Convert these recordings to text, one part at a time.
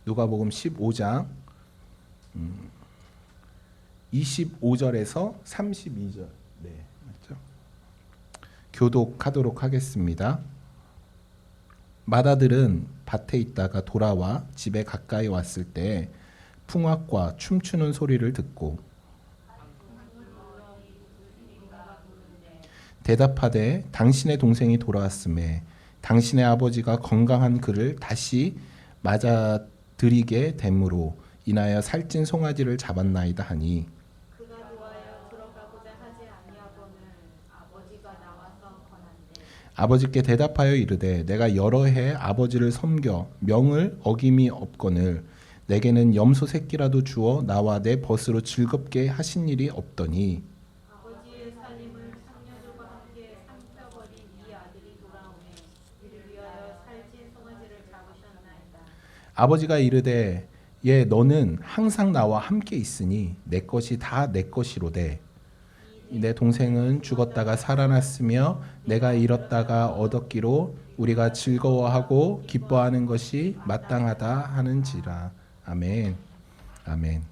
누가복음 15장 25절에서 32절. 네, 맞죠? 교독하도록 하겠습니다. 마다들은 밭에 있다가 돌아와 집에 가까이 왔을 때 풍악과 춤추는 소리를 듣고 대답하되 당신의 동생이 돌아왔음에 당신의 아버지가 건강한 그를 다시 맞아들이게 됨으로 인하여 살찐 송아지를 잡았나이다 하니 그가 노하여 들어가고자 하지 아니하거늘 아버지가 나와서 권한대. 아버지께 대답하여 이르되 내가 여러 해 아버지를 섬겨 명을 어김이 없거늘 내게는 염소 새끼라도 주어 나와 내 벗으로 즐겁게 하신 일이 없더니 아버지의 살림을 상녀들과 함께 삼켜버린 이 아들이 돌아오매 이를 위하여 살찐 송아지를 잡으셨나이다. 아버지가 이르되 예 너는 항상 나와 함께 있으니 내 것이 다 내 것이로되 내 동생은 죽었다가 살아났으며 내가 잃었다가 얻었기로 우리가 즐거워하고 기뻐하는 것이 마땅하다 하는지라. 아멘. 아멘.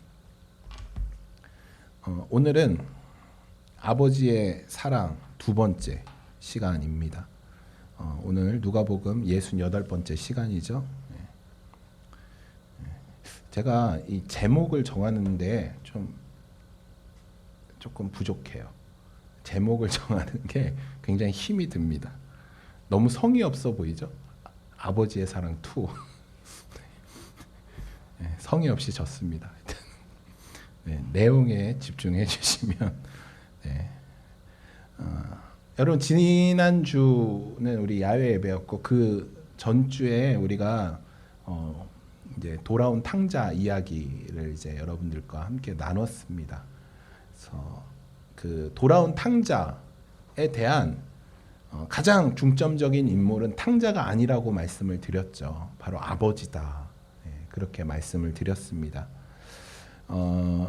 오늘은 아버지의 사랑 두 번째 시간입니다. 오늘 누가복음 68번째 시간이죠. 제가 이 제목을 정하는데 조금 부족해요. 제목을 정하는 게 굉장히 힘이 듭니다. 너무 성의 없어 보이죠? 아버지의 사랑 2. 네, 성의 없이 졌습니다. 네, 내용에 집중해 주시면 네. 여러분 지난주는 우리 야외 예배였고 그 전주에 우리가 이제 돌아온 탕자 이야기를 이제 여러분들과 함께 나눴습니다. 그래서 그 돌아온 탕자에 대한 가장 중점적인 인물은 탕자가 아니라고 말씀을 드렸죠. 바로 아버지다. 네, 그렇게 말씀을 드렸습니다.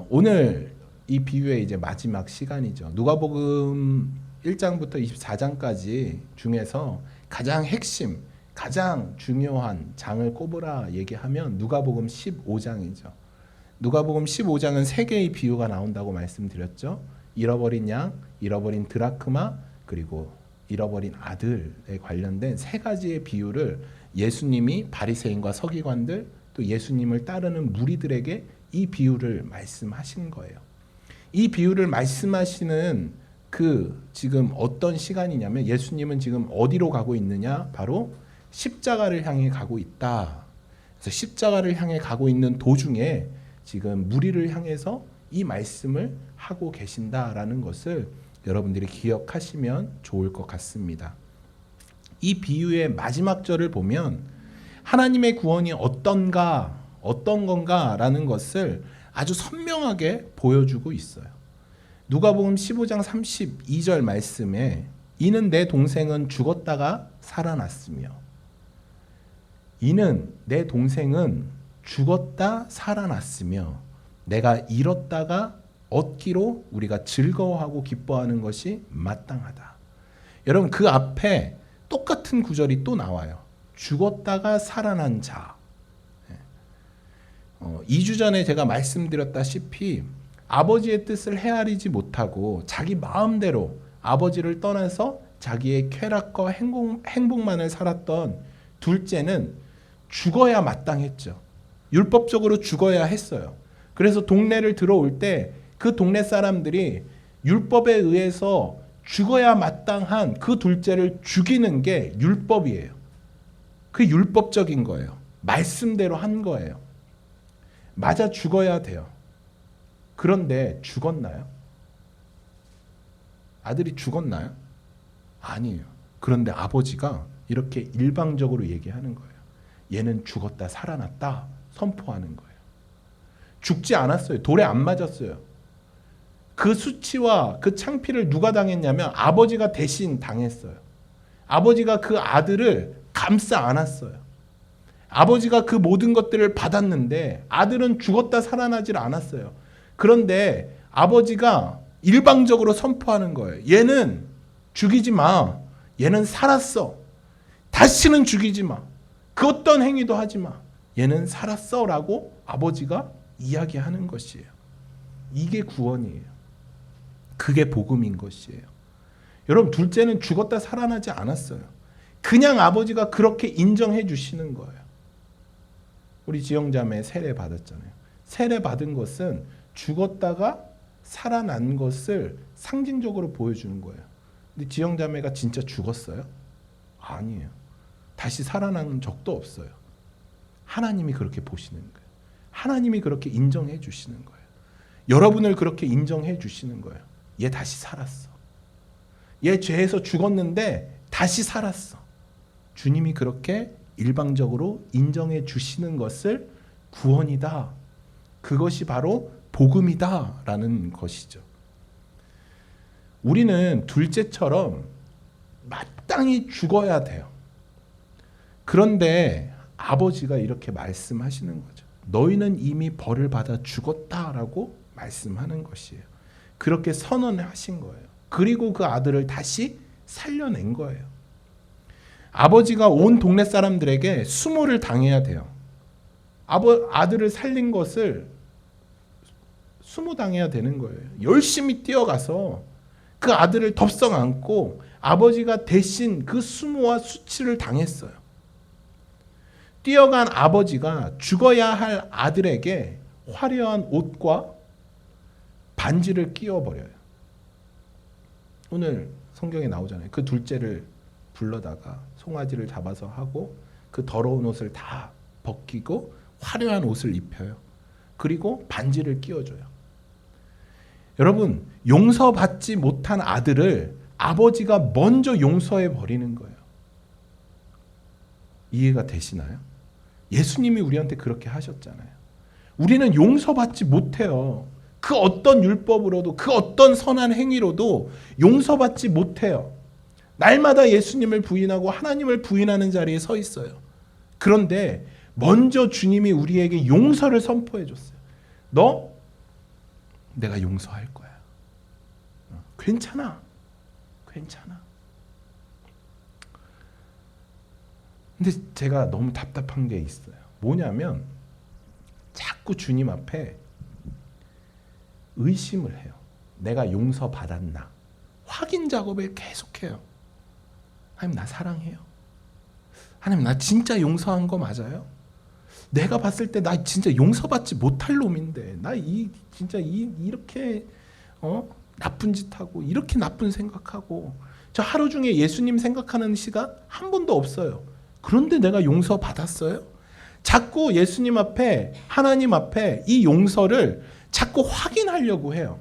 오늘 이 비유의 이제 마지막 시간이죠. 누가복음 1장부터 24장까지 중에서 가장 핵심, 가장 중요한 장을 꼽으라 얘기하면 누가복음 15장이죠. 누가복음 15장은 세 개의 비유가 나온다고 말씀드렸죠. 잃어버린 양, 잃어버린 드라크마, 그리고 잃어버린 아들에 관련된 세 가지의 비유를 예수님이 바리새인과 서기관들 또 예수님을 따르는 무리들에게 이 비유를 말씀하신 거예요. 이 비유를 말씀하시는 그 지금 어떤 시간이냐면 예수님은 지금 어디로 가고 있느냐? 바로 십자가를 향해 가고 있다. 그래서 십자가를 향해 가고 있는 도중에 지금 무리를 향해서 이 말씀을 하고 계신다라는 것을 여러분들이 기억하시면 좋을 것 같습니다. 이 비유의 마지막 절을 보면 하나님의 구원이 어떤 건가라는 것을 아주 선명하게 보여주고 있어요. 누가복음 15장 32절 말씀에 이는 내 동생은 죽었다가 살아났으며 이는 내 동생은 죽었다 살아났으며 내가 잃었다가 얻기로 우리가 즐거워하고 기뻐하는 것이 마땅하다. 여러분 그 앞에 똑같은 구절이 또 나와요. 죽었다가 살아난 자. 2주 전에 제가 말씀드렸다시피 아버지의 뜻을 헤아리지 못하고 자기 마음대로 아버지를 떠나서 자기의 쾌락과 행복만을 살았던 둘째는 죽어야 마땅했죠. 율법적으로 죽어야 했어요. 그래서 동네를 들어올 때 그 동네 사람들이 율법에 의해서 죽어야 마땅한 그 둘째를 죽이는 게 율법이에요. 그 율법적인 거예요. 말씀대로 한 거예요. 맞아 죽어야 돼요. 그런데 죽었나요? 아들이 죽었나요? 아니에요. 그런데 아버지가 이렇게 일방적으로 얘기하는 거예요. 얘는 죽었다 살아났다 선포하는 거예요. 죽지 않았어요. 돌에 안 맞았어요. 그 수치와 그 창피를 누가 당했냐면 아버지가 대신 당했어요. 아버지가 그 아들을 감싸 안았어요. 아버지가 그 모든 것들을 받았는데 아들은 죽었다 살아나질 않았어요. 그런데 아버지가 일방적으로 선포하는 거예요. 얘는 죽이지 마. 얘는 살았어. 다시는 죽이지 마. 그 어떤 행위도 하지 마. 얘는 살았어라고 아버지가 이야기하는 것이에요. 이게 구원이에요. 그게 복음인 것이에요. 여러분, 둘째는 죽었다 살아나지 않았어요. 그냥 아버지가 그렇게 인정해 주시는 거예요. 우리 지영자매 세례 받았잖아요. 세례 받은 것은 죽었다가 살아난 것을 상징적으로 보여주는 거예요. 근데 지영자매가 진짜 죽었어요? 아니에요. 다시 살아난 적도 없어요. 하나님이 그렇게 보시는 거예요. 하나님이 그렇게 인정해 주시는 거예요. 여러분을 그렇게 인정해 주시는 거예요. 얘 다시 살았어. 얘 죄에서 죽었는데 다시 살았어. 주님이 그렇게 일방적으로 인정해 주시는 것을 구원이다. 그것이 바로 복음이다라는 것이죠. 우리는 둘째처럼 마땅히 죽어야 돼요. 그런데 아버지가 이렇게 말씀하시는 거죠. 너희는 이미 벌을 받아 죽었다라고 말씀하는 것이에요. 그렇게 선언하신 거예요. 그리고 그 아들을 다시 살려낸 거예요. 아버지가 온 동네 사람들에게 수모를 당해야 돼요. 아들을 살린 것을 수모당해야 되는 거예요. 열심히 뛰어가서 그 아들을 덥석 안고 아버지가 대신 그 수모와 수치를 당했어요. 뛰어간 아버지가 죽어야 할 아들에게 화려한 옷과 반지를 끼워버려요. 오늘 성경에 나오잖아요. 그 둘째를 불러다가 송아지를 잡아서 하고 그 더러운 옷을 다 벗기고 화려한 옷을 입혀요. 그리고 반지를 끼워줘요. 여러분, 용서받지 못한 아들을 아버지가 먼저 용서해 버리는 거예요. 이해가 되시나요? 예수님이 우리한테 그렇게 하셨잖아요. 우리는 용서받지 못해요. 그 어떤 율법으로도 그 어떤 선한 행위로도 용서받지 못해요. 날마다 예수님을 부인하고 하나님을 부인하는 자리에 서 있어요. 그런데 먼저 주님이 우리에게 용서를 선포해 줬어요. 너 내가 용서할 거야. 괜찮아. 괜찮아. 근데 제가 너무 답답한 게 있어요. 뭐냐면 자꾸 주님 앞에 의심을 해요. 내가 용서받았나? 확인 작업을 계속해요. 하나님 나 사랑해요. 하나님 나 진짜 용서한 거 맞아요? 내가 봤을 때 나 진짜 용서받지 못할 놈인데 나 진짜 이렇게 나쁜 짓 하고 이렇게 나쁜 생각하고 저 하루 중에 예수님 생각하는 시간 한 번도 없어요. 그런데 내가 용서받았어요? 자꾸 예수님 앞에 하나님 앞에 이 용서를 자꾸 확인하려고 해요.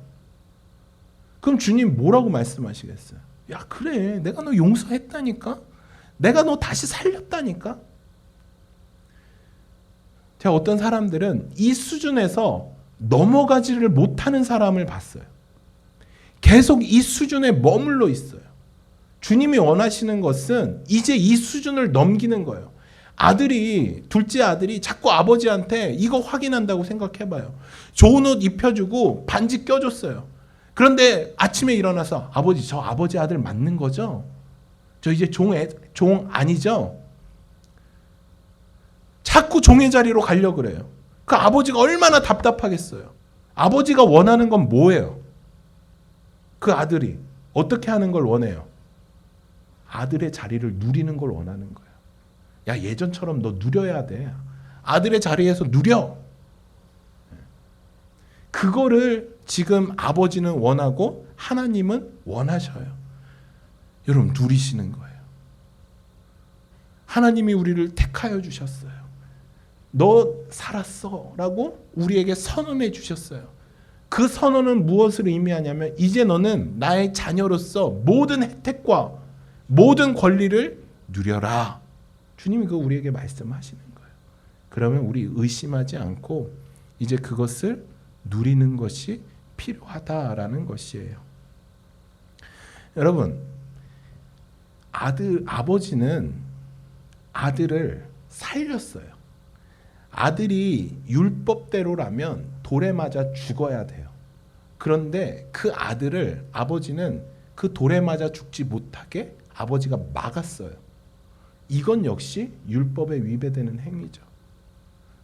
그럼 주님 뭐라고 말씀하시겠어요? 야 그래 내가 너 용서했다니까? 내가 너 다시 살렸다니까? 제가 어떤 사람들은 이 수준에서 넘어가지를 못하는 사람을 봤어요. 계속 이 수준에 머물러 있어요. 주님이 원하시는 것은 이제 이 수준을 넘기는 거예요. 둘째 아들이 자꾸 아버지한테 이거 확인한다고 생각해봐요. 좋은 옷 입혀주고 반지 껴줬어요. 그런데 아침에 일어나서 아버지 저 아버지 아들 맞는 거죠? 저 이제 종 아니죠? 자꾸 종의 자리로 가려고 그래요. 그 아버지가 얼마나 답답하겠어요. 아버지가 원하는 건 뭐예요? 그 아들이 어떻게 하는 걸 원해요? 아들의 자리를 누리는 걸 원하는 거예요. 야 예전처럼 너 누려야 돼. 아들의 자리에서 누려. 그거를 지금 아버지는 원하고 하나님은 원하셔요. 여러분 누리시는 거예요. 하나님이 우리를 택하여 주셨어요. 너 살았어 라고 우리에게 선언해 주셨어요. 그 선언은 무엇을 의미하냐면 이제 너는 나의 자녀로서 모든 혜택과 모든 권리를 누려라. 주님이 그거 우리에게 말씀하시는 거예요. 그러면 우리 의심하지 않고 이제 그것을 누리는 것이 필요하다라는 것이에요. 여러분, 아버지는 아들을 살렸어요. 아들이 율법대로라면 돌에 맞아 죽어야 돼요. 그런데 그 아들을 아버지는 그 돌에 맞아 죽지 못하게 아버지가 막았어요. 이건 역시 율법에 위배되는 행위죠.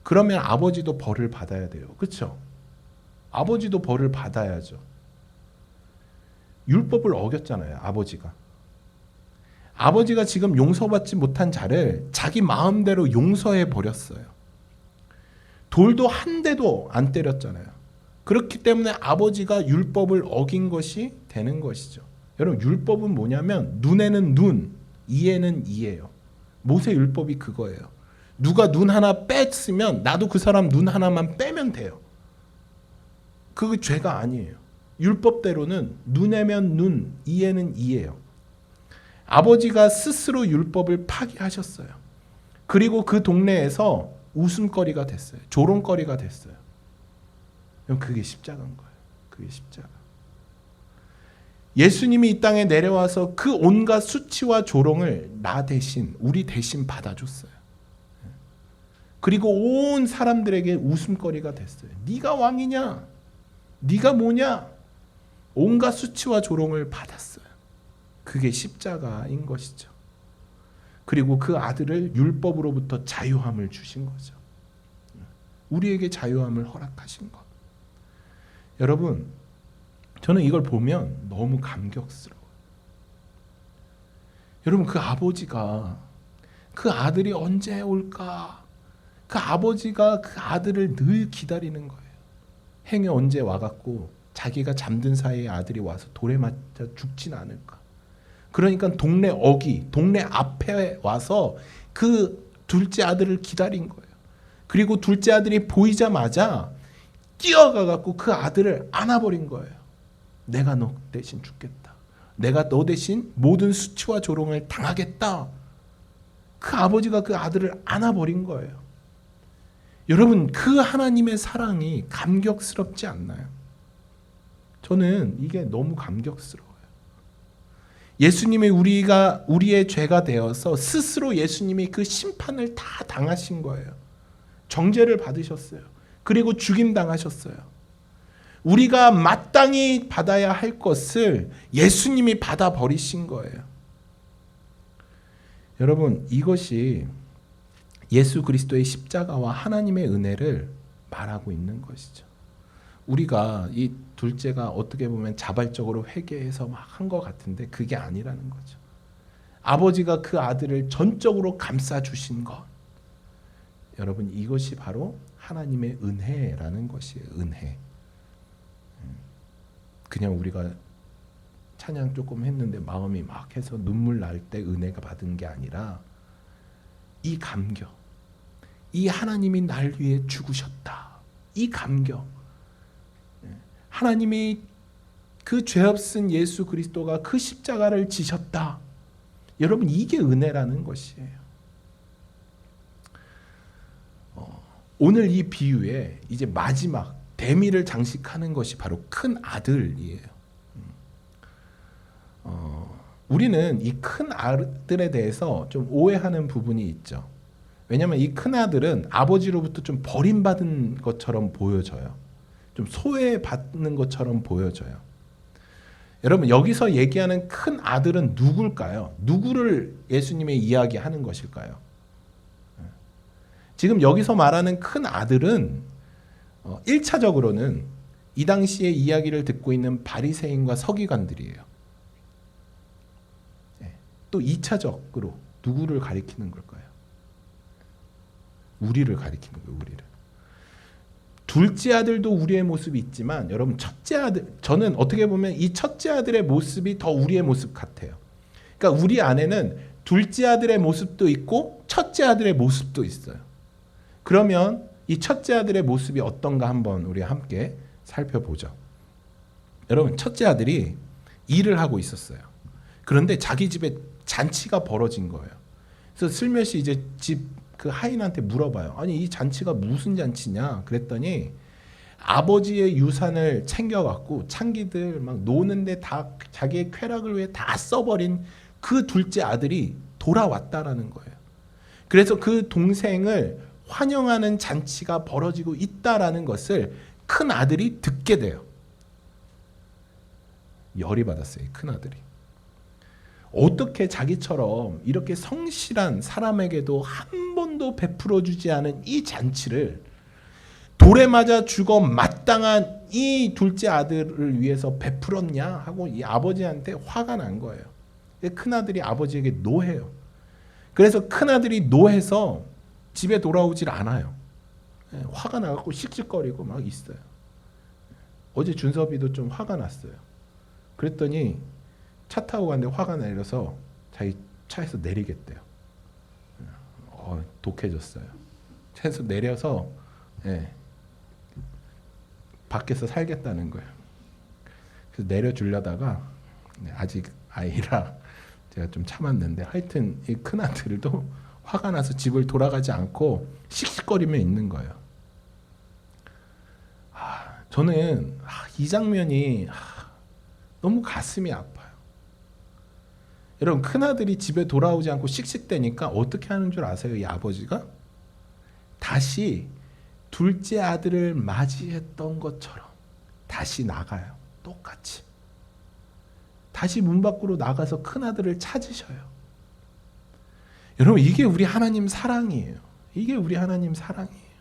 그러면 아버지도 벌을 받아야 돼요. 그렇죠? 아버지도 벌을 받아야죠. 율법을 어겼잖아요. 아버지가 지금 용서받지 못한 자를 자기 마음대로 용서해 버렸어요. 돌도 한 대도 안 때렸잖아요. 그렇기 때문에 아버지가 율법을 어긴 것이 되는 것이죠. 여러분, 율법은 뭐냐면 눈에는 눈, 이에는 이예요. 모세 율법이 그거예요. 누가 눈 하나 뺐으면 나도 그 사람 눈 하나만 빼면 돼요. 그게 죄가 아니에요. 율법대로는 눈에면 눈, 이에는 이예요. 아버지가 스스로 율법을 파기하셨어요. 그리고 그 동네에서 웃음거리가 됐어요. 조롱거리가 됐어요. 그게 십자가인 거예요. 그게 십자가. 예수님이 이 땅에 내려와서 그 온갖 수치와 조롱을 나 대신, 우리 대신 받아줬어요. 그리고 온 사람들에게 웃음거리가 됐어요. 네가 왕이냐? 네가 뭐냐? 온갖 수치와 조롱을 받았어요. 그게 십자가인 것이죠. 그리고 그 아들을 율법으로부터 자유함을 주신 거죠. 우리에게 자유함을 허락하신 것. 여러분, 저는 이걸 보면 너무 감격스러워요. 여러분, 그 아버지가 그 아들이 언제 올까? 그 아버지가 그 아들을 늘 기다리는 거예요. 행여 언제 와갖고 자기가 잠든 사이에 아들이 와서 돌에 맞아 죽진 않을까? 그러니까 동네 앞에 와서 그 둘째 아들을 기다린 거예요. 그리고 둘째 아들이 보이자마자 뛰어가갖고 그 아들을 안아버린 거예요. 내가 너 대신 죽겠다. 내가 너 대신 모든 수치와 조롱을 당하겠다. 그 아버지가 그 아들을 안아버린 거예요. 여러분, 그 하나님의 사랑이 감격스럽지 않나요? 저는 이게 너무 감격스러워요. 예수님이 우리의 죄가 되어서 스스로 예수님이 그 심판을 다 당하신 거예요. 정죄를 받으셨어요. 그리고 죽임 당하셨어요. 우리가 마땅히 받아야 할 것을 예수님이 받아버리신 거예요. 여러분, 이것이 예수 그리스도의 십자가와 하나님의 은혜를 말하고 있는 것이죠. 우리가 이 둘째가 어떻게 보면 자발적으로 회개해서 막 한 것 같은데 그게 아니라는 거죠. 아버지가 그 아들을 전적으로 감싸 주신 것. 여러분, 이것이 바로 하나님의 은혜라는 것이에요. 은혜. 그냥 우리가 찬양 조금 했는데 마음이 막 해서 눈물 날 때 은혜가 받은 게 아니라 이 감격, 이 하나님이 날 위해 죽으셨다. 이 감격, 하나님이 그 죄 없은 예수 그리스도가 그 십자가를 지셨다. 여러분, 이게 은혜라는 것이에요. 오늘 이 비유에 이제 마지막 대미를 장식하는 것이 바로 큰 아들이에요. 우리는 이 큰 아들에 대해서 좀 오해하는 부분이 있죠. 왜냐하면 이 큰 아들은 아버지로부터 좀 버림받은 것처럼 보여져요. 좀 소외받는 것처럼 보여져요. 여러분, 여기서 얘기하는 큰 아들은 누굴까요? 누구를 예수님이 이야기하는 것일까요? 지금 여기서 말하는 큰 아들은 1차적으로는 이 당시에 이야기를 듣고 있는 바리새인과 서기관들이에요. 또 2차적으로 누구를 가리키는 걸까요? 우리를 가리키는 거예요. 우리를. 둘째 아들도 우리의 모습이 있지만 여러분, 첫째 아들, 저는 어떻게 보면 이 첫째 아들의 모습이 더 우리의 모습 같아요. 그러니까 우리 안에는 둘째 아들의 모습도 있고 첫째 아들의 모습도 있어요. 그러면 이 첫째 아들의 모습이 어떤가 한번 우리 함께 살펴보죠. 여러분, 첫째 아들이 일을 하고 있었어요. 그런데 자기 집에 잔치가 벌어진 거예요. 그래서 슬며시 이제 집 그 하인한테 물어봐요. 아니, 이 잔치가 무슨 잔치냐? 그랬더니 아버지의 유산을 챙겨갖고 창기들 막 노는데 다 자기의 쾌락을 위해 다 써버린 그 둘째 아들이 돌아왔다라는 거예요. 그래서 그 동생을 환영하는 잔치가 벌어지고 있다라는 것을 큰 아들이 듣게 돼요. 열이 받았어요, 큰 아들이. 어떻게 자기처럼 이렇게 성실한 사람에게도 한 번도 베풀어 주지 않은 이 잔치를 돌에 맞아 죽어 마땅한 이 둘째 아들을 위해서 베풀었냐 하고 이 아버지한테 화가 난 거예요. 큰아들이 아버지에게 노해요. 그래서 큰아들이 노해서 집에 돌아오질 않아요. 화가 나갖고 씩씩거리고 막 있어요. 어제 준섭이도 좀 화가 났어요. 그랬더니 차 타고 갔는데 화가 내려서 자기 차에서 내리겠대요. 독해졌어요. 차에서 내려서 밖에서 살겠다는 거예요. 그래서 내려주려다가 아직 아이라 제가 좀 참았는데 하여튼 이 큰아들도 화가 나서 집을 돌아가지 않고 씩씩거리며 있는 거예요. 저는 이 장면이 너무 가슴이 아파요. 여러분, 큰아들이 집에 돌아오지 않고 씩씩대니까 어떻게 하는 줄 아세요? 이 아버지가 다시 둘째 아들을 맞이했던 것처럼 다시 나가요. 똑같이 다시 문 밖으로 나가서 큰아들을 찾으셔요. 여러분, 이게 우리 하나님 사랑이에요. 이게 우리 하나님 사랑이에요.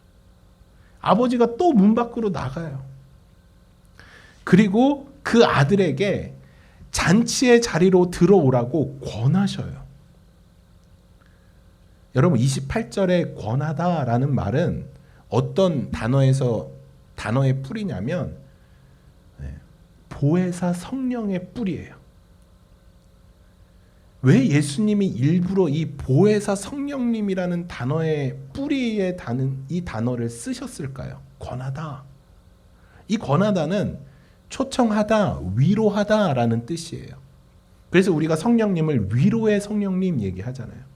아버지가 또 문 밖으로 나가요. 그리고 그 아들에게 잔치의 자리로 들어오라고 권하셔요. 여러분, 28절에 권하다라는 말은 어떤 단어의 뿌리냐면 보혜사 성령의 뿌리예요. 왜 예수님이 일부러 이 보혜사 성령님이라는 단어의 뿌리에 다는 이 단어를 쓰셨을까요? 권하다. 이 권하다는 초청하다, 위로하다라는 뜻이에요. 그래서 우리가 성령님을 위로의 성령님 얘기하잖아요.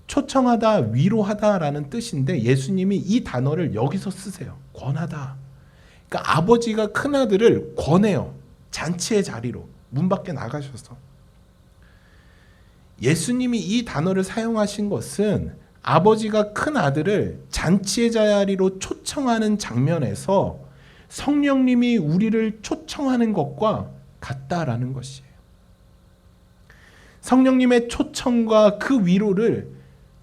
초청하다, 위로하다라는 뜻인데 예수님이 이 단어를 여기서 쓰세요. 권하다. 그러니까 아버지가 큰아들을 권해요. 잔치의 자리로 문 밖에 나가셔서. 예수님이 이 단어를 사용하신 것은 아버지가 큰아들을 잔치의 자리로 초청하는 장면에서 성령님이 우리를 초청하는 것과 같다라는 것이에요. 성령님의 초청과 그 위로를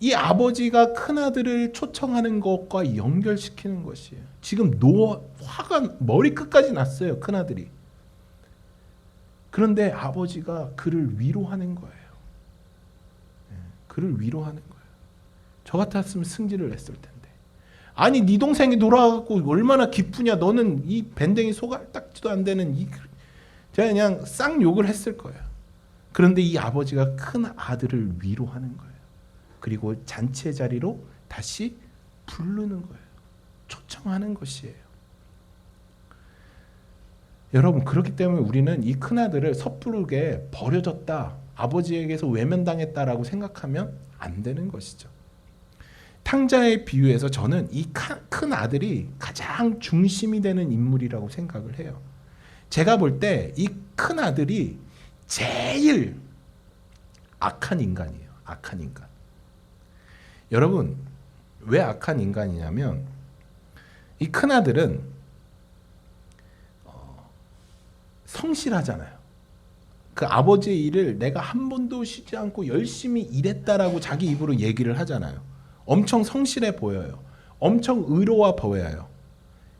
이 아버지가 큰아들을 초청하는 것과 연결시키는 것이에요. 지금 화가 머리끝까지 났어요, 큰아들이. 그런데 아버지가 그를 위로하는 거예요. 그를 위로하는 거예요. 저 같았으면 승질을 냈을 텐데. 아니, 네 동생이 돌아가고 얼마나 기쁘냐. 너는 이 밴댕이 소갈딱지도 안 되는 제가 그냥 쌍 욕을 했을 거예요. 그런데 이 아버지가 큰 아들을 위로하는 거예요. 그리고 잔치의 자리로 다시 부르는 거예요. 초청하는 것이에요. 여러분, 그렇기 때문에 우리는 이 큰아들을 섣부르게 버려졌다, 아버지에게서 외면당했다라고 생각하면 안 되는 것이죠. 탕자의 비유에서 저는 이 큰 아들이 가장 중심이 되는 인물이라고 생각을 해요. 제가 볼 때 이 큰 아들이 제일 악한 인간이에요. 악한 인간. 여러분, 왜 악한 인간이냐면 이 큰 아들은 성실하잖아요. 그 아버지의 일을 내가 한 번도 쉬지 않고 열심히 일했다라고 자기 입으로 얘기를 하잖아요. 엄청 성실해 보여요. 엄청 의로워 보여요.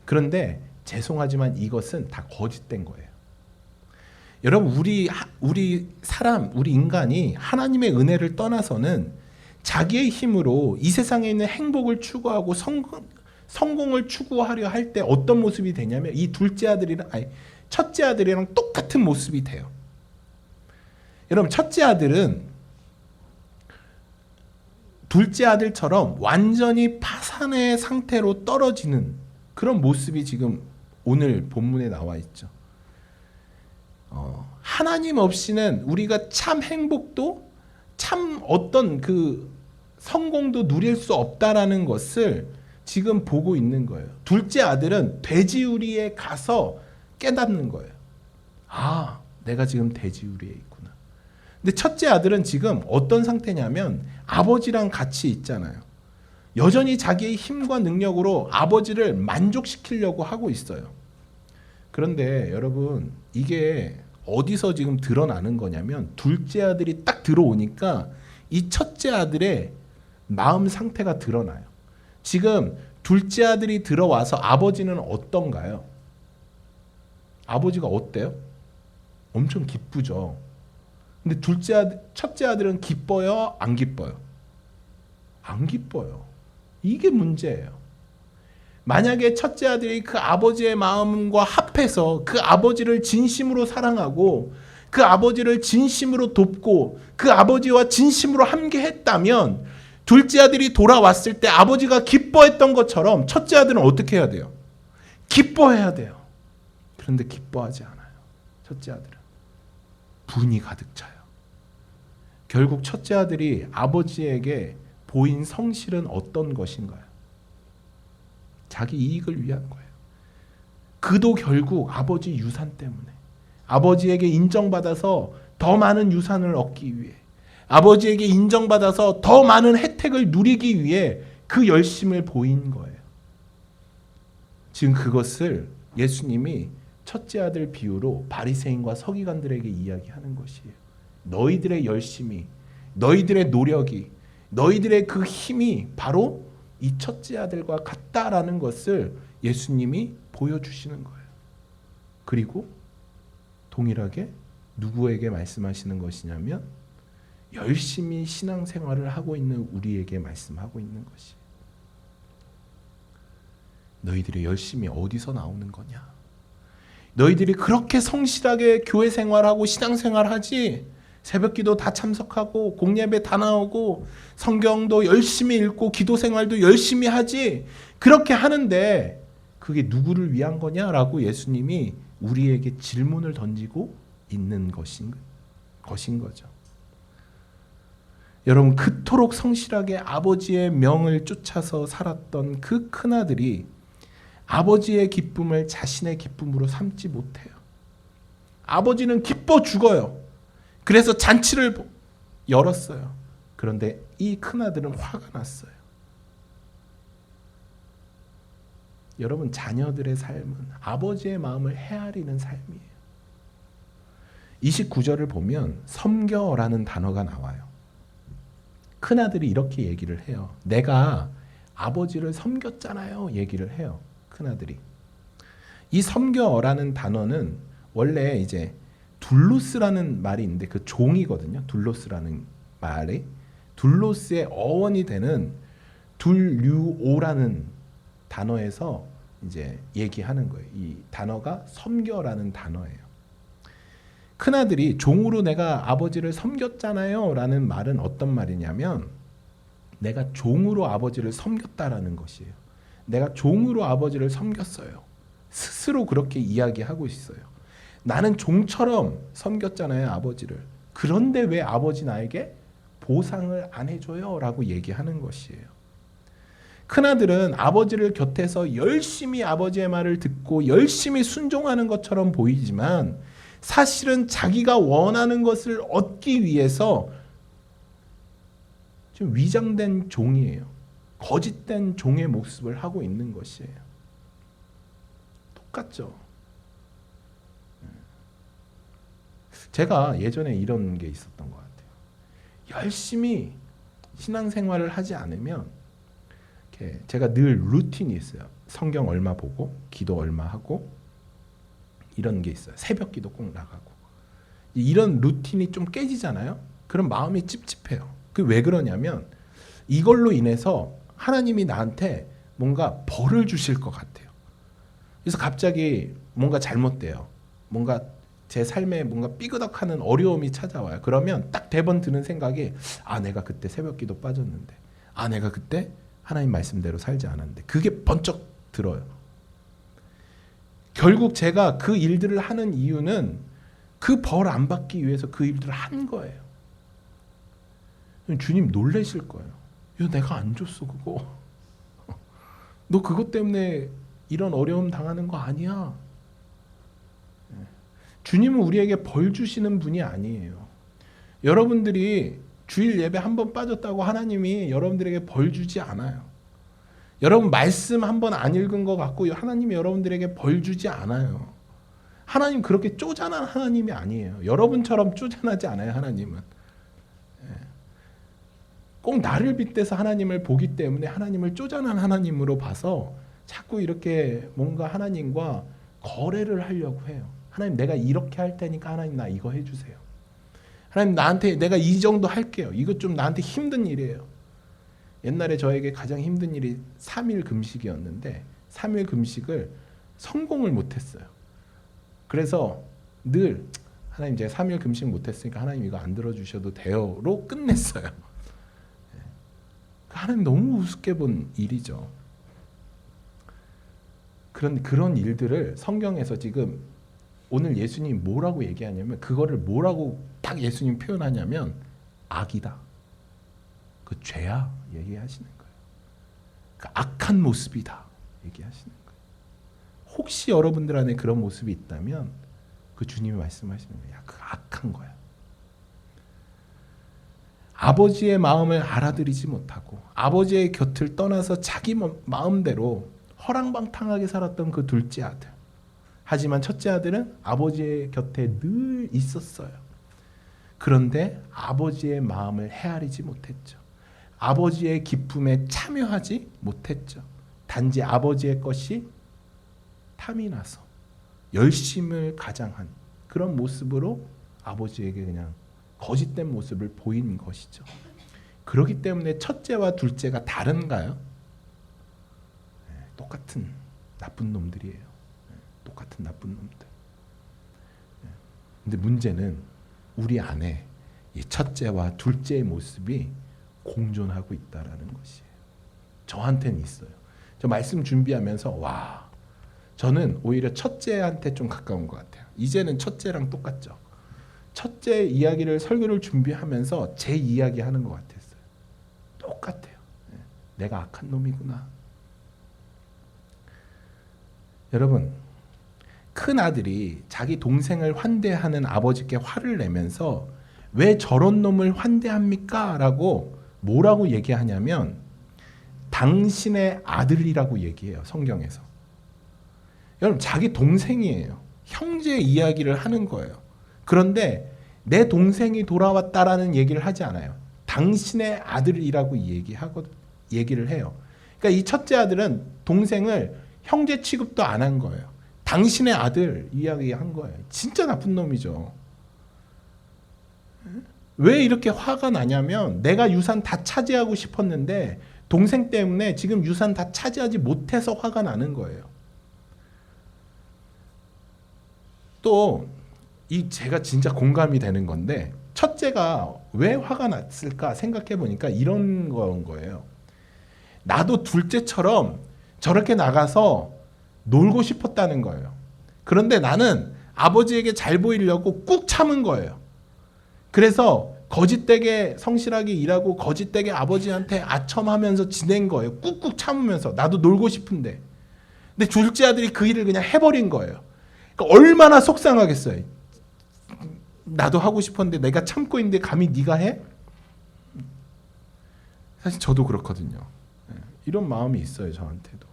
그런데 죄송하지만 이것은 다 거짓된 거예요. 여러분, 우리 인간이 하나님의 은혜를 떠나서는 자기의 힘으로 이 세상에 있는 행복을 추구하고 성공을 추구하려 할 때 어떤 모습이 되냐면 이 첫째 아들이랑 똑같은 모습이 돼요. 여러분, 첫째 아들은 둘째 아들처럼 완전히 파산의 상태로 떨어지는 그런 모습이 지금 오늘 본문에 나와 있죠. 하나님 없이는 우리가 참 행복도 참 어떤 그 성공도 누릴 수 없다라는 것을 지금 보고 있는 거예요. 둘째 아들은 돼지우리에 가서 깨닫는 거예요. 아, 내가 지금 돼지우리에 있구나. 근데 첫째 아들은 지금 어떤 상태냐면 아버지랑 같이 있잖아요. 여전히 자기의 힘과 능력으로 아버지를 만족시키려고 하고 있어요. 그런데 여러분, 이게 어디서 지금 드러나는 거냐면 둘째 아들이 딱 들어오니까 이 첫째 아들의 마음 상태가 드러나요. 지금 둘째 아들이 들어와서 아버지는 어떤가요? 아버지가 어때요? 엄청 기쁘죠. 근데 첫째 아들은 기뻐요? 안 기뻐요? 안 기뻐요. 이게 문제예요. 만약에 첫째 아들이 그 아버지의 마음과 합해서 그 아버지를 진심으로 사랑하고 그 아버지를 진심으로 돕고 그 아버지와 진심으로 함께했다면 둘째 아들이 돌아왔을 때 아버지가 기뻐했던 것처럼 첫째 아들은 어떻게 해야 돼요? 기뻐해야 돼요. 그런데 기뻐하지 않아요. 첫째 아들은 분이 가득 차요. 결국 첫째 아들이 아버지에게 보인 성실은 어떤 것인가요? 자기 이익을 위한 거예요. 그도 결국 아버지 유산 때문에 아버지에게 인정받아서 더 많은 유산을 얻기 위해 아버지에게 인정받아서 더 많은 혜택을 누리기 위해 그 열심을 보인 거예요. 지금 그것을 예수님이 첫째 아들 비유로 바리새인과 서기관들에게 이야기하는 것이에요. 너희들의 열심이, 너희들의 노력이, 너희들의 그 힘이 바로 이 첫째 아들과 같다라는 것을 예수님이 보여주시는 거예요. 그리고 동일하게 누구에게 말씀하시는 것이냐면 열심히 신앙생활을 하고 있는 우리에게 말씀하고 있는 것이에요. 너희들의 열심이 어디서 나오는 거냐? 너희들이 그렇게 성실하게 교회 생활하고 신앙생활하지, 새벽기도 다 참석하고 공예배 다 나오고 성경도 열심히 읽고 기도 생활도 열심히 하지, 그렇게 하는데 그게 누구를 위한 거냐라고 예수님이 우리에게 질문을 던지고 있는 것인 거죠. 여러분, 그토록 성실하게 아버지의 명을 쫓아서 살았던 그 큰아들이 아버지의 기쁨을 자신의 기쁨으로 삼지 못해요. 아버지는 기뻐 죽어요. 그래서 잔치를 열었어요. 그런데 이 큰아들은 화가 났어요. 여러분, 자녀들의 삶은 아버지의 마음을 헤아리는 삶이에요. 29절을 보면 섬겨라는 단어가 나와요. 큰아들이 이렇게 얘기를 해요. 내가 아버지를 섬겼잖아요. 얘기를 해요. 큰아들이. 이 섬겨라는 단어는 원래 이제 둘로스라는 말이 있는데 그 종이거든요. 둘로스라는 말이 둘로스의 어원이 되는 둘류오라는 단어에서 이제 얘기하는 거예요. 이 단어가 섬겨라는 단어예요. 큰아들이 종으로 내가 아버지를 섬겼잖아요 라는 말은 어떤 말이냐면 내가 종으로 아버지를 섬겼다라는 것이에요. 내가 종으로 아버지를 섬겼어요. 스스로 그렇게 이야기하고 있어요. 나는 종처럼 섬겼잖아요, 아버지를. 그런데 왜 아버지 나에게 보상을 안 해줘요? 라고 얘기하는 것이에요. 큰아들은 아버지를 곁에서 열심히 아버지의 말을 듣고 열심히 순종하는 것처럼 보이지만 사실은 자기가 원하는 것을 얻기 위해서 좀 위장된 종이에요. 거짓된 종의 모습을 하고 있는 것이에요. 똑같죠. 제가 예전에 이런 게 있었던 것 같아요. 열심히 신앙생활을 하지 않으면 이렇게 제가 늘 루틴이 있어요. 성경 얼마 보고 기도 얼마 하고 이런 게 있어요. 새벽 기도 꼭 나가고. 이런 루틴이 좀 깨지잖아요. 그럼 마음이 찝찝해요. 그 왜 그러냐면 이걸로 인해서 하나님이 나한테 뭔가 벌을 주실 것 같아요. 그래서 갑자기 뭔가 잘못돼요. 뭔가 제 삶에 뭔가 삐그덕하는 어려움이 찾아와요. 그러면 딱 대번 드는 생각이 내가 그때 새벽 기도 빠졌는데 내가 그때 하나님 말씀대로 살지 않았는데 그게 번쩍 들어요. 결국 제가 그 일들을 하는 이유는 그 벌 안 받기 위해서 그 일들을 한 거예요. 주님 놀라실 거예요. 야, 내가 안 줬어 그거. 너 그것 때문에 이런 어려움 당하는 거 아니야. 주님은 우리에게 벌 주시는 분이 아니에요. 여러분들이 주일 예배 한 번 빠졌다고 하나님이 여러분들에게 벌 주지 않아요. 여러분 말씀 한 번 안 읽은 것 같고 하나님이 여러분들에게 벌 주지 않아요. 하나님 그렇게 쪼잔한 하나님이 아니에요. 여러분처럼 쪼잔하지 않아요. 하나님은 꼭 나를 빗대서 하나님을 보기 때문에 하나님을 쪼잔한 하나님으로 봐서 자꾸 이렇게 뭔가 하나님과 거래를 하려고 해요. 하나님 내가 이렇게 할 테니까 하나님 나 이거 해주세요. 하나님 나한테 내가 이 정도 할게요. 이거 좀 나한테 힘든 일이에요. 옛날에 저에게 가장 힘든 일이 3일 금식이었는데 3일 금식을 성공을 못했어요. 그래서 늘 하나님 제가 3일 금식 못했으니까 하나님 이거 안 들어주셔도 돼요로 끝냈어요. 하나님 너무 우습게 본 일이죠. 그런 일들을 성경에서 지금 오늘 예수님이 뭐라고 얘기하냐면 그거를 뭐라고 딱 예수님 표현하냐면 악이다. 그 죄야 얘기하시는 거예요. 그 악한 모습이다 얘기하시는 거예요. 혹시 여러분들 안에 그런 모습이 있다면 그 주님이 말씀하시는 거예요. 야, 그 악한 거야. 아버지의 마음을 알아들이지 못하고 아버지의 곁을 떠나서 자기 마음대로 허랑방탕하게 살았던 그 둘째 아들. 하지만 첫째 아들은 아버지의 곁에 늘 있었어요. 그런데 아버지의 마음을 헤아리지 못했죠. 아버지의 기쁨에 참여하지 못했죠. 단지 아버지의 것이 탐이 나서 열심을 가장한 그런 모습으로 아버지에게 그냥 거짓된 모습을 보인 것이죠. 그렇기 때문에 첫째와 둘째가 다른가요? 똑같은 나쁜 놈들이에요. 똑같은 나쁜 놈들. 근데 문제는 우리 안에 이 첫째와 둘째의 모습이 공존하고 있다라는 것이에요. 저한테는 있어요. 저 말씀 준비하면서 와, 저는 오히려 첫째한테 좀 가까운 것 같아요. 이제는 첫째랑 똑같죠. 첫째 이야기를 설교를 준비하면서 제 이야기 하는 것 같았어요. 똑같아요. 내가 악한 놈이구나. 여러분, 큰 아들이 자기 동생을 환대하는 아버지께 화를 내면서 왜 저런 놈을 환대합니까? 라고 뭐라고 얘기하냐면 당신의 아들이라고 얘기해요. 성경에서. 여러분, 자기 동생이에요. 형제 이야기를 하는 거예요. 그런데 내 동생이 돌아왔다라는 얘기를 하지 않아요. 당신의 아들이라고 얘기를 해요. 그러니까 이 첫째 아들은 동생을 형제 취급도 안 한 거예요. 당신의 아들 이야기한 거예요. 진짜 나쁜 놈이죠. 왜 이렇게 화가 나냐면 내가 유산 다 차지하고 싶었는데 동생 때문에 지금 유산 다 차지하지 못해서 화가 나는 거예요. 또 제가 진짜 공감이 되는 건데 첫째가 왜 화가 났을까 생각해 보니까 이런 건 거예요. 나도 둘째처럼 저렇게 나가서 놀고 싶었다는 거예요. 그런데 나는 아버지에게 잘 보이려고 꾹 참은 거예요. 그래서 거짓되게 성실하게 일하고 거짓되게 아버지한테 아첨하면서 지낸 거예요. 꾹꾹 참으면서 나도 놀고 싶은데. 근데 둘째 아들이 그 일을 그냥 해버린 거예요. 그러니까 얼마나 속상하겠어요. 나도 하고 싶었는데 내가 참고 있는데 감히 네가 해? 사실 저도 그렇거든요. 이런 마음이 있어요. 저한테도.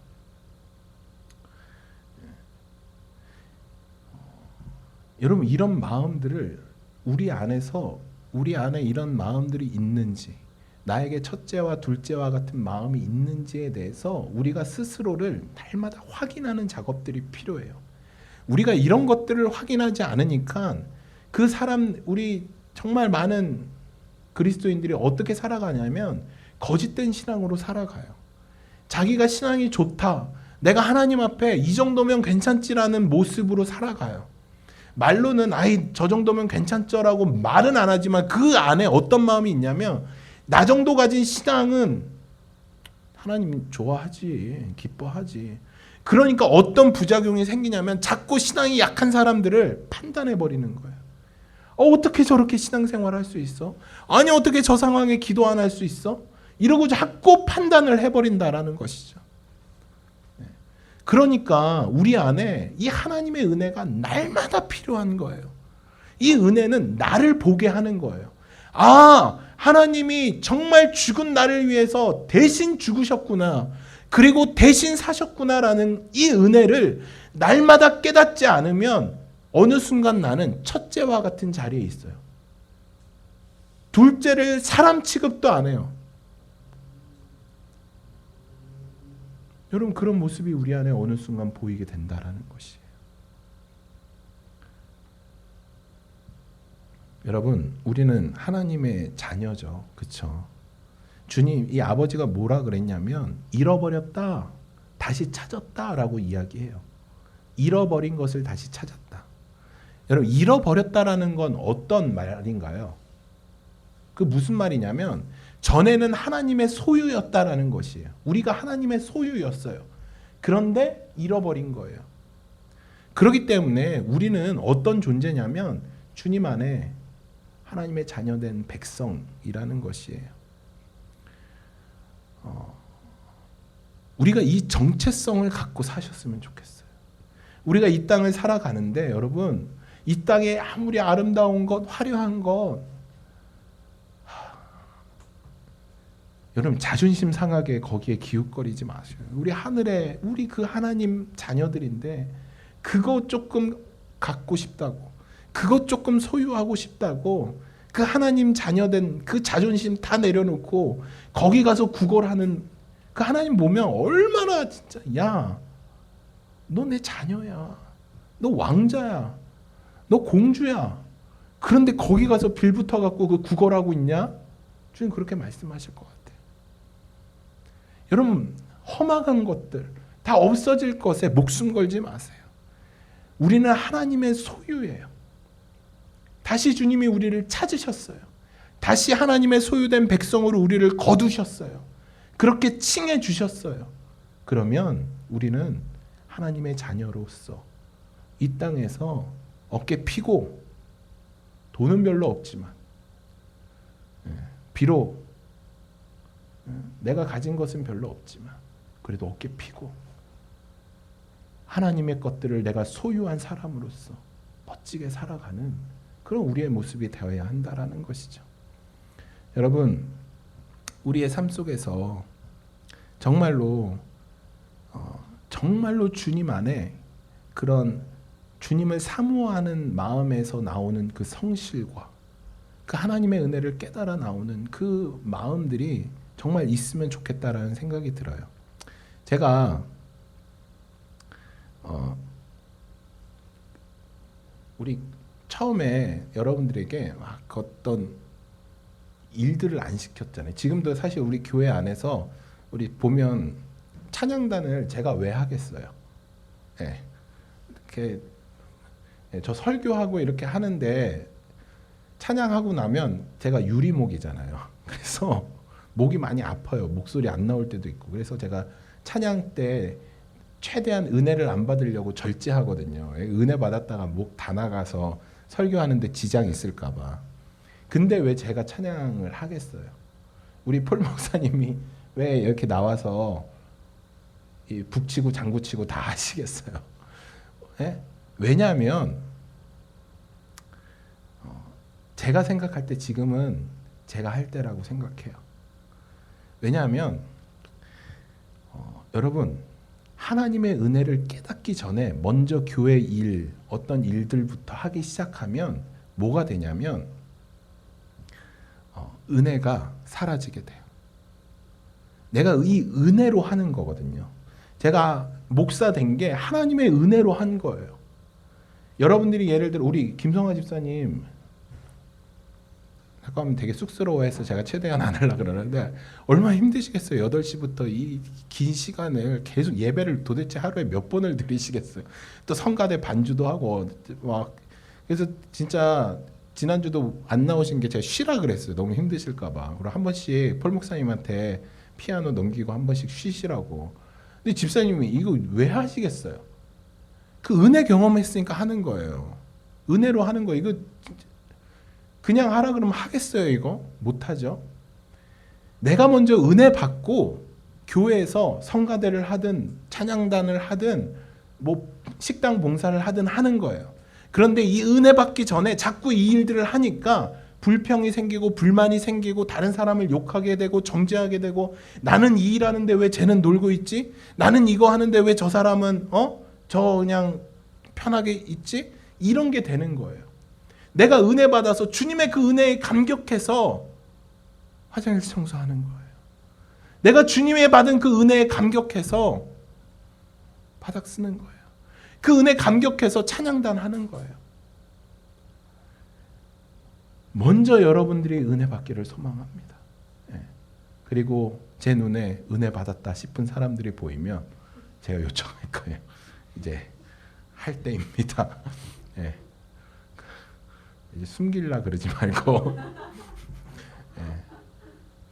여러분, 이런 마음들을 우리 안에 이런 마음들이 있는지, 나에게 첫째와 둘째와 같은 마음이 있는지에 대해서 우리가 스스로를 날마다 확인하는 작업들이 필요해요. 우리가 이런 것들을 확인하지 않으니까 그 사람, 우리 정말 많은 그리스도인들이 어떻게 살아가냐면 거짓된 신앙으로 살아가요. 자기가 신앙이 좋다, 내가 하나님 앞에 이 정도면 괜찮지라는 모습으로 살아가요. 말로는 아이 저 정도면 괜찮죠라고 말은 안 하지만 그 안에 어떤 마음이 있냐면 나 정도 가진 신앙은 하나님 좋아하지, 기뻐하지. 그러니까 어떤 부작용이 생기냐면 자꾸 신앙이 약한 사람들을 판단해버리는 거예요. 어떻게 저렇게 신앙생활할 수 있어? 아니 어떻게 저 상황에 기도 안 할 수 있어? 이러고 자꾸 판단을 해버린다라는 것이죠. 그러니까 우리 안에 이 하나님의 은혜가 날마다 필요한 거예요. 이 은혜는 나를 보게 하는 거예요. 아, 하나님이 정말 죽은 나를 위해서 대신 죽으셨구나. 그리고 대신 사셨구나라는 이 은혜를 날마다 깨닫지 않으면 어느 순간 나는 첫째와 같은 자리에 있어요. 둘째를 사람 취급도 안 해요. 여러분, 그런 모습이 우리 안에 어느 순간 보이게 된다라는 것이에요. 여러분, 우리는 하나님의 자녀죠. 그렇죠? 주님, 이 아버지가 뭐라 그랬냐면 잃어버렸다, 다시 찾았다라고 이야기해요. 잃어버린 것을 다시 찾았다. 여러분, 잃어버렸다라는 건 어떤 말인가요? 그 무슨 말이냐면 전에는 하나님의 소유였다라는 것이에요. 우리가 하나님의 소유였어요. 그런데 잃어버린 거예요. 그렇기 때문에 우리는 어떤 존재냐면 주님 안에 하나님의 자녀된 백성이라는 것이에요. 우리가 이 정체성을 갖고 사셨으면 좋겠어요. 우리가 이 땅을 살아가는데 여러분, 이 땅에 아무리 아름다운 것, 화려한 것, 여러분 자존심 상하게 거기에 기웃거리지 마세요. 우리 하늘에 우리 그 하나님 자녀들인데 그거 조금 갖고 싶다고, 그것 조금 소유하고 싶다고 그 하나님 자녀된 그 자존심 다 내려놓고 거기 가서 구걸하는 그 하나님 보면 얼마나 진짜, 야, 너 내 자녀야, 너 왕자야, 너 공주야, 그런데 거기 가서 빌붙어 갖고 그 구걸하고 있냐? 주님 그렇게 말씀하실 것 같아요. 여러분, 험악한 것들 다 없어질 것에 목숨 걸지 마세요. 우리는 하나님의 소유예요. 다시 주님이 우리를 찾으셨어요. 다시 하나님의 소유된 백성으로 우리를 거두셨어요. 그렇게 칭해 주셨어요. 그러면 우리는 하나님의 자녀로서 이 땅에서 어깨 피고, 돈은 별로 없지만 비록 내가 가진 것은 별로 없지만 그래도 어깨 피고 하나님의 것들을 내가 소유한 사람으로서 멋지게 살아가는 그런 우리의 모습이 되어야 한다라는 것이죠. 여러분, 우리의 삶 속에서 정말로 주님 안에 그런 주님을 사모하는 마음에서 나오는 그 성실과 그 하나님의 은혜를 깨달아 나오는 그 마음들이 정말 있으면 좋겠다라는 생각이 들어요. 제가 우리 처음에 여러분들에게 막 어떤 일들을 안 시켰잖아요. 지금도 사실 우리 교회 안에서 우리 보면 찬양단을 제가 왜 하겠어요? 네. 이렇게 저 설교하고 이렇게 하는데 찬양하고 나면 제가 유리목이잖아요. 그래서 목이 많이 아파요. 목소리 안 나올 때도 있고. 그래서 제가 찬양 때 최대한 은혜를 안 받으려고 절제하거든요. 은혜 받았다가 목 다 나가서 설교하는데 지장이 있을까 봐. 근데 왜 제가 찬양을 하겠어요? 우리 폴 목사님이 왜 이렇게 나와서 이 북치고 장구치고 다 하시겠어요? 네? 왜냐하면 제가 생각할 때 지금은 제가 할 때라고 생각해요. 왜냐하면 여러분, 하나님의 은혜를 깨닫기 전에 먼저 교회 일, 어떤 일들부터 하기 시작하면 뭐가 되냐면 은혜가 사라지게 돼요. 내가 이 은혜로 하는 거거든요. 제가 목사 된 게 하나님의 은혜로 한 거예요. 여러분들이 예를 들어 우리 김성화 집사님 잠깐 되게 쑥스러워해서 제가 최대한 안 하려고 그러는데 얼마나 힘드시겠어요. 8시부터 이 긴 시간을 계속 예배를 도대체 하루에 몇 번을 드리시겠어요. 또 성가대 반주도 하고 막 그래서 진짜 지난주도 안 나오신 게 제가 쉬라 그랬어요. 너무 힘드실까 봐. 그리고 한 번씩 폴 목사님한테 피아노 넘기고 한 번씩 쉬시라고. 근데 집사님이 이거 왜 하시겠어요? 그 은혜 경험했으니까 하는 거예요. 은혜로 하는 거. 이거 그냥 하라 그러면 하겠어요? 이거? 못하죠. 내가 먼저 은혜 받고 교회에서 성가대를 하든 찬양단을 하든 뭐 식당 봉사를 하든 하는 거예요. 그런데 이 은혜 받기 전에 자꾸 이 일들을 하니까 불평이 생기고 불만이 생기고 다른 사람을 욕하게 되고 정죄하게 되고 나는 이 일하는데 왜 쟤는 놀고 있지? 나는 이거 하는데 왜 저 사람은 저 그냥 편하게 있지? 이런 게 되는 거예요. 내가 은혜 받아서 주님의 그 은혜에 감격해서 화장실 청소하는 거예요. 내가 주님의 받은 그 은혜에 감격해서 바닥 쓰는 거예요. 그 은혜 감격해서 찬양단 하는 거예요. 먼저 여러분들이 은혜 받기를 소망합니다. 예. 그리고 제 눈에 은혜 받았다 싶은 사람들이 보이면 제가 요청할 거예요. 이제 할 때입니다. 예. 이제 숨길라 그러지 말고. 예.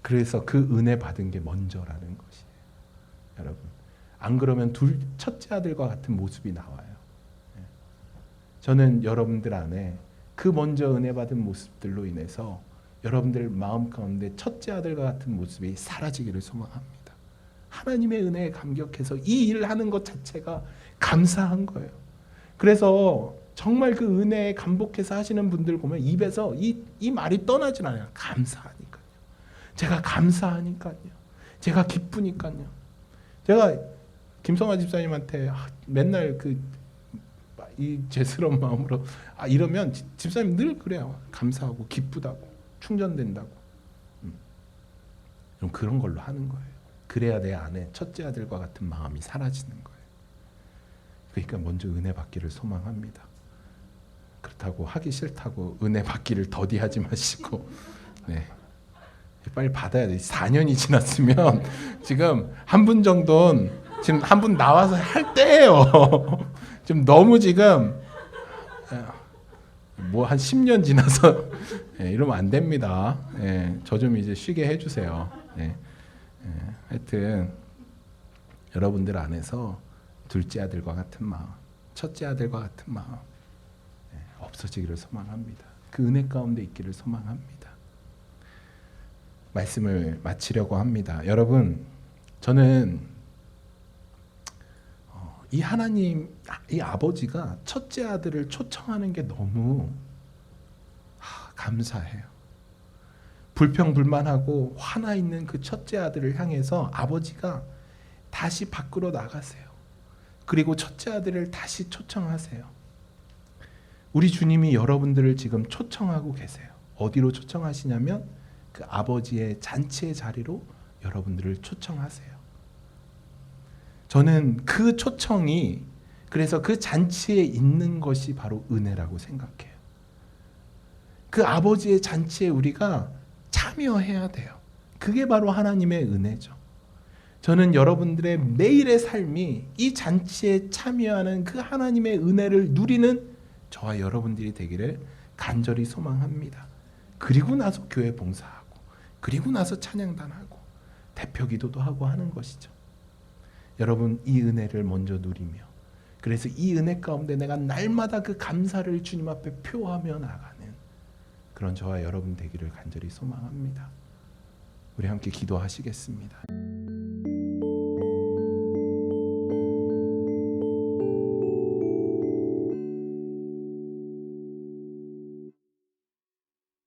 그래서 그 은혜 받은 게 먼저라는 것이에요. 여러분. 안 그러면 첫째 아들과 같은 모습이 나와요. 예. 저는 여러분들 안에 그 먼저 은혜 받은 모습들로 인해서 여러분들 마음 가운데 첫째 아들과 같은 모습이 사라지기를 소망합니다. 하나님의 은혜에 감격해서 이 일을 하는 것 자체가 감사한 거예요. 그래서 정말 그 은혜에 감복해서 하시는 분들 보면 입에서 이 말이 떠나질 않아요. 감사하니까요. 제가 감사하니까요. 제가 기쁘니까요. 제가 김성아 집사님한테 맨날 이 죄스러운 마음으로 이러면 집사님 늘 그래요. 감사하고 기쁘다고 충전된다고. 좀 그런 걸로 하는 거예요. 그래야 내 안에 첫째 아들과 같은 마음이 사라지는 거예요. 그러니까 먼저 은혜 받기를 소망합니다. 그렇다고 하기 싫다고 은혜 받기를 더디하지 마시고, 네. 빨리 받아야 돼. 4년이 지났으면 지금 한 분 정도는 지금 한 분 나와서 할 때예요. 지금 너무 지금 뭐 한 10년 지나서 이러면 안 됩니다. 저 좀 이제 쉬게 해주세요. 하여튼 여러분들 안에서 둘째 아들과 같은 마음, 첫째 아들과 같은 마음 없어지기를 소망합니다. 그 은혜 가운데 있기를 소망합니다. 말씀을 마치려고 합니다. 여러분, 저는 이 하나님, 이 아버지가 첫째 아들을 초청하는 게 너무 감사해요. 불평불만하고 화나 있는 그 첫째 아들을 향해서 아버지가 다시 밖으로 나가세요. 그리고 첫째 아들을 다시 초청하세요. 우리 주님이 여러분들을 지금 초청하고 계세요. 어디로 초청하시냐면 그 아버지의 잔치의 자리로 여러분들을 초청하세요. 저는 그 초청이 그래서 그 잔치에 있는 것이 바로 은혜라고 생각해요. 그 아버지의 잔치에 우리가 참여해야 돼요. 그게 바로 하나님의 은혜죠. 저는 여러분들의 매일의 삶이 이 잔치에 참여하는 그 하나님의 은혜를 누리는 저와 여러분들이 되기를 간절히 소망합니다. 그리고 나서 교회 봉사하고 그리고 나서 찬양단하고 대표 기도도 하고 하는 것이죠. 여러분, 이 은혜를 먼저 누리며 그래서 이 은혜 가운데 내가 날마다 그 감사를 주님 앞에 표하며 나가는 그런 저와 여러분 되기를 간절히 소망합니다. 우리 함께 기도하시겠습니다.